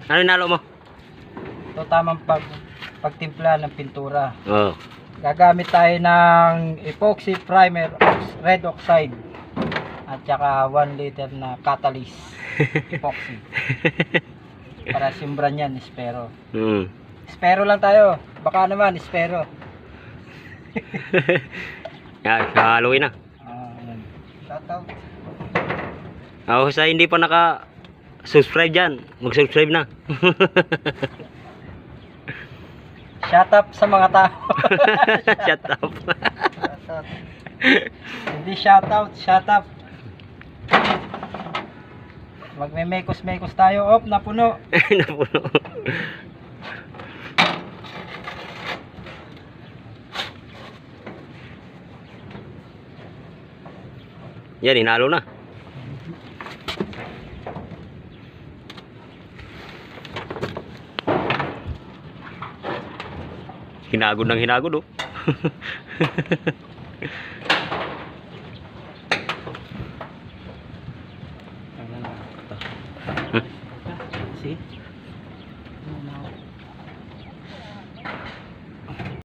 Ano nalo mo? Ito tamang pagtimpla ng pintura. Oh. Gagamit tayo ng epoxy primer, red oxide, at saka 1 liter na catalyst epoxy. Para simbran yan, espero. Espero lang tayo. Baka naman, espero. Yan, sa Halloween na. Yan. Shoutout. Ako sa hindi pa naka-subscribe dyan, mag-subscribe na. Shut up sa mga tao. Shut up. Shoutout. Hindi shoutout, shut up. Magme-mekos-mekos tayo. Op, napuno. Napuno. Yan, hinalo na. Hinagod ng hinagod, oh. See?